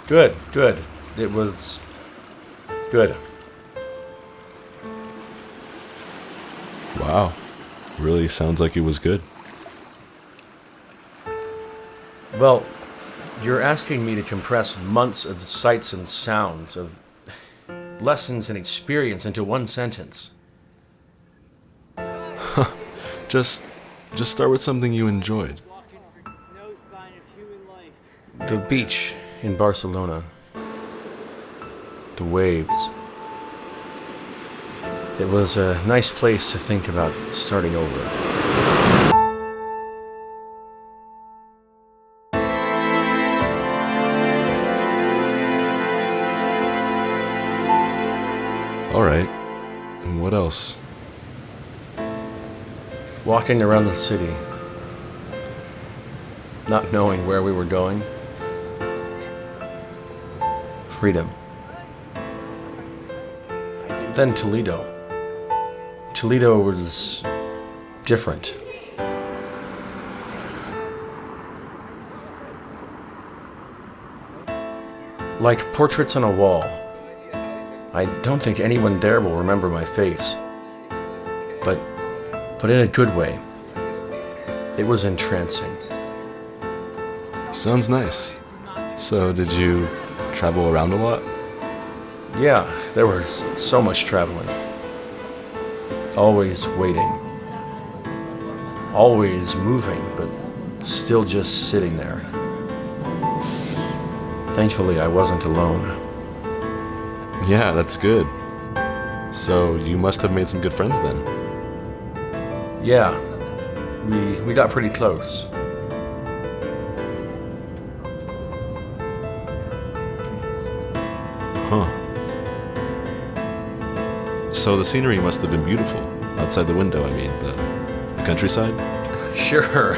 Good, good. It was good. Wow. Really sounds like it was good. Well, you're asking me to compress months of sights and sounds, of lessons and experience into one sentence. Just just start with something you enjoyed. The beach in Barcelona. The waves. It was a nice place to think about starting over. All right. And what else? Walking around the city, not knowing where we were going. Freedom. Then Toledo. Toledo was different. Like portraits on a wall. I don't think anyone there will remember my face. But in a good way. It was entrancing. Sounds nice. So, did you travel around a lot? Yeah, there was so much traveling. Always waiting. Always moving, but still just sitting there. Thankfully, I wasn't alone. Yeah, that's good. So, you must have made some good friends then. Yeah, we got pretty close. Huh. So the scenery must have been beautiful. Outside the window, I mean, the countryside? Sure,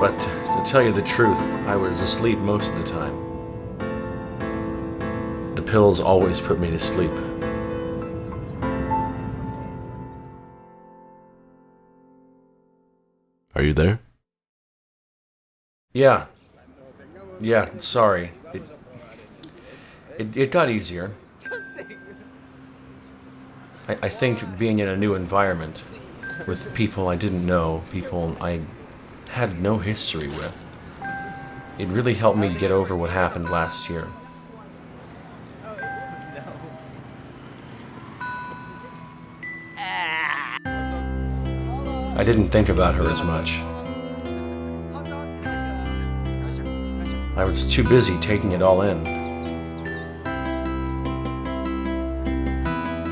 but to tell you the truth, I was asleep most of the time. The pills always put me to sleep. Are you there? Yeah, sorry. It got easier. I think being in a new environment, with people I didn't know, people I had no history with, it really helped me get over what happened last year. I didn't think about her as much. I was too busy taking it all in.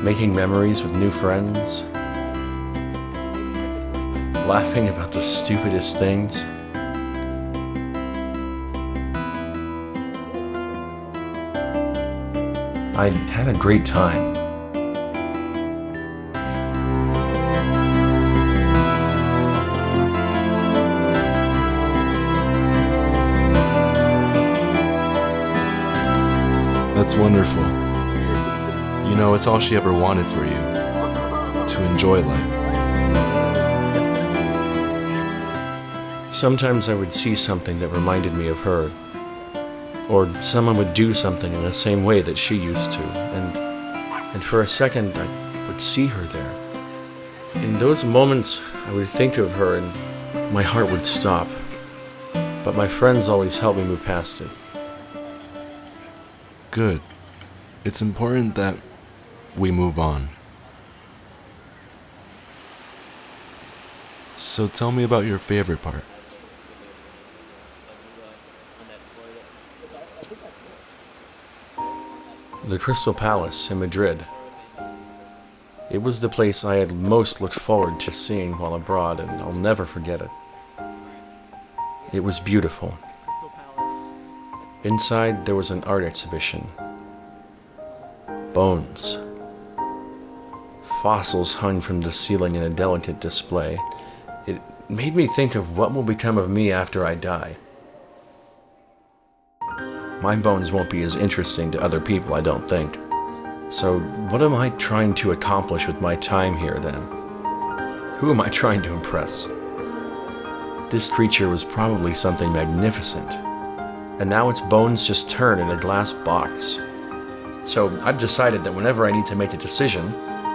Making memories with new friends. Laughing about the stupidest things. I had a great time. That's wonderful. You know, it's all she ever wanted for you. To enjoy life. Sometimes I would see something that reminded me of her. Or someone would do something in the same way that she used to. And for a second, I would see her there. In those moments, I would think of her and my heart would stop. But my friends always helped me move past it. Good. It's important that we move on. So tell me about your favorite part. The Crystal Palace in Madrid. It was the place I had most looked forward to seeing while abroad, and I'll never forget it. It was beautiful. Inside, there was an art exhibition. Bones. Fossils hung from the ceiling in a delicate display. It made me think of what will become of me after I die. My bones won't be as interesting to other people, I don't think. So, what am I trying to accomplish with my time here, then? Who am I trying to impress? This creature was probably something magnificent. and now its bones just turn in a glass box. So I've decided that whenever I need to make a decision,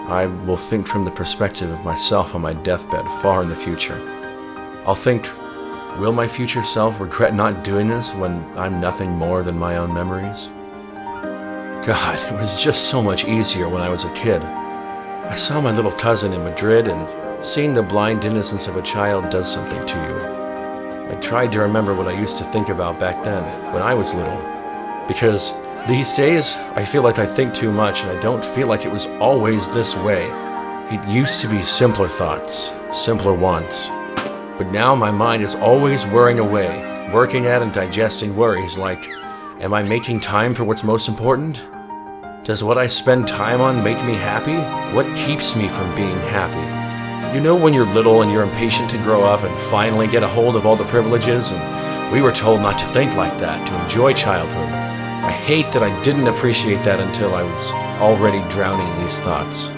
I will think from the perspective of myself on my deathbed far in the future. I'll think, will my future self regret not doing this when I'm nothing more than my own memories? God, it was just so much easier when I was a kid. I saw my little cousin in Madrid, and seeing the blind innocence of a child does something to you. I tried to remember what I used to think about back then, when I was little, because these days, I feel like I think too much, and I don't feel like it was always this way. It used to be simpler thoughts, simpler wants. But now my mind is always whirring away, working at and digesting worries like, am I making time for what's most important? Does what I spend time on make me happy? What keeps me from being happy? You know when you're little and you're impatient to grow up and finally get a hold of all the privileges? And we were told not to think like that, to enjoy childhood. I hate that I didn't appreciate that until I was already drowning in these thoughts.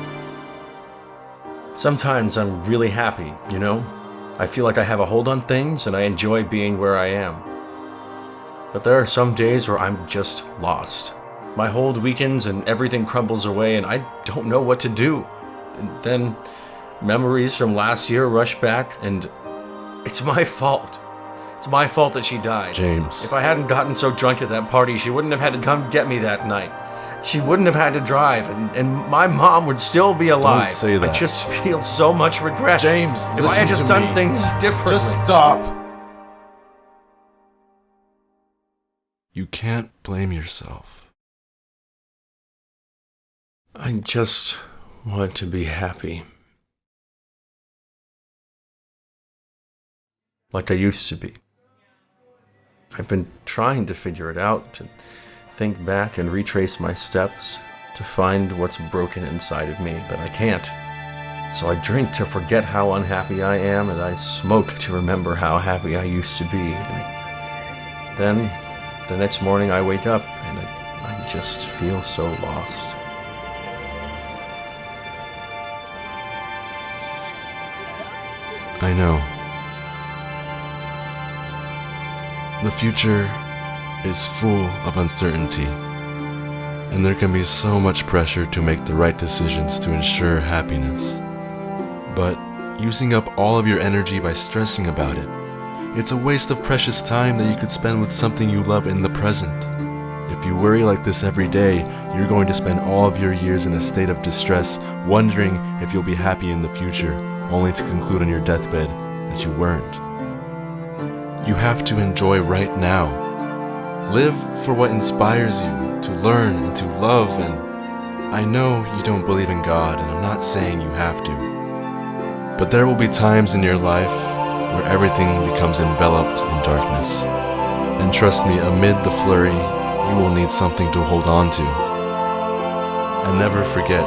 Sometimes I'm really happy, you know? I feel like I have a hold on things and I enjoy being where I am. But there are some days where I'm just lost. My whole weekends and everything crumbles away and I don't know what to do. And then memories from last year rush back and it's my fault. It's my fault that she died. James. If I hadn't gotten so drunk at that party, she wouldn't have had to come get me that night. She wouldn't have had to drive, and my mom would still be alive. Don't say that. I just feel so much regret. James, if I had just done things differently. Just stop. You can't blame yourself. I just want to be happy. Like I used to be. I've been trying to figure it out, to think back and retrace my steps, to find what's broken inside of me, but I can't. So I drink to forget how unhappy I am, and I smoke to remember how happy I used to be. And then, the next morning I wake up, and I just feel so lost. I know. The future is full of uncertainty, and there can be so much pressure to make the right decisions to ensure happiness. But using up all of your energy by stressing about it, it's a waste of precious time that you could spend with something you love in the present. If you worry like this every day, you're going to spend all of your years in a state of distress, wondering if you'll be happy in the future, only to conclude on your deathbed that you weren't. You have to enjoy right now. Live for what inspires you to learn and to love, and I know you don't believe in God, and I'm not saying you have to. But there will be times in your life where everything becomes enveloped in darkness. And trust me, amid the flurry, you will need something to hold on to. And never forget,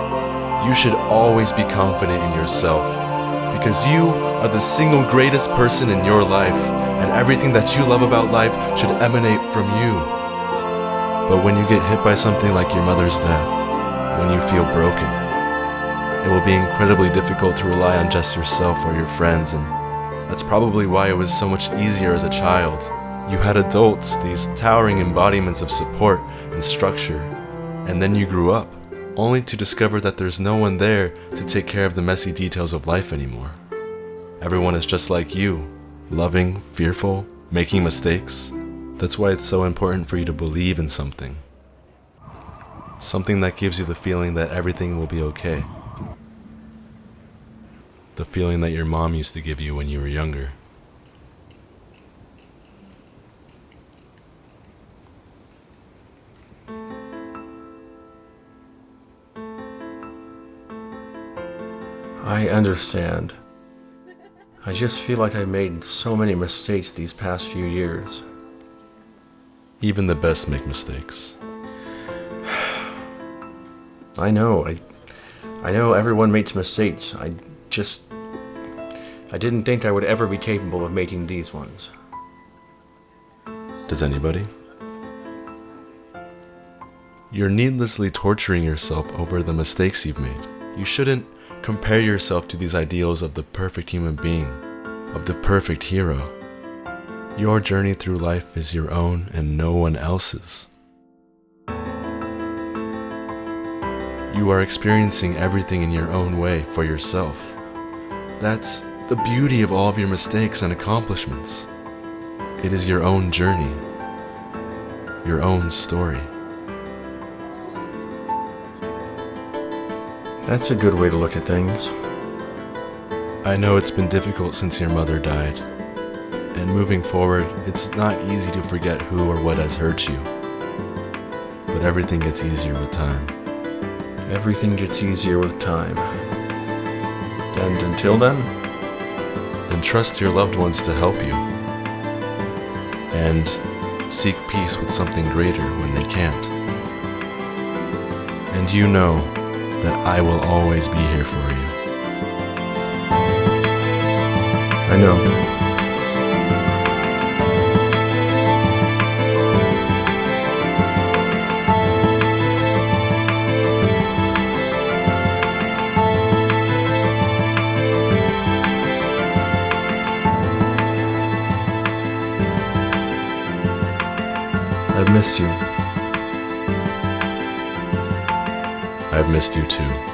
you should always be confident in yourself, because you are the single greatest person in your life, and everything that you love about life should emanate from you. But when you get hit by something like your mother's death, when you feel broken, it will be incredibly difficult to rely on just yourself or your friends, and that's probably why it was so much easier as a child. You had adults, these towering embodiments of support and structure, and then you grew up, only to discover that there's no one there to take care of the messy details of life anymore. Everyone is just like you, loving, fearful, making mistakes. That's why it's so important for you to believe in something. Something that gives you the feeling that everything will be okay. The feeling that your mom used to give you when you were younger. I understand. I just feel like I made so many mistakes these past few years. Even the best make mistakes. I know everyone makes mistakes. I didn't think I would ever be capable of making these ones. Does anybody? You're needlessly torturing yourself over the mistakes you've made. You shouldn't compare yourself to these ideals of the perfect human being, of the perfect hero. Your journey through life is your own and no one else's. You are experiencing everything in your own way for yourself. That's the beauty of all of your mistakes and accomplishments. It is your own journey, your own story. That's a good way to look at things. I know it's been difficult since your mother died, and moving forward, it's not easy to forget who or what has hurt you. But everything gets easier with time. Everything gets easier with time. And until then? Then trust your loved ones to help you. And seek peace with something greater when they can't. And you know that I will always be here for you. I know. I've missed you. I've missed you too.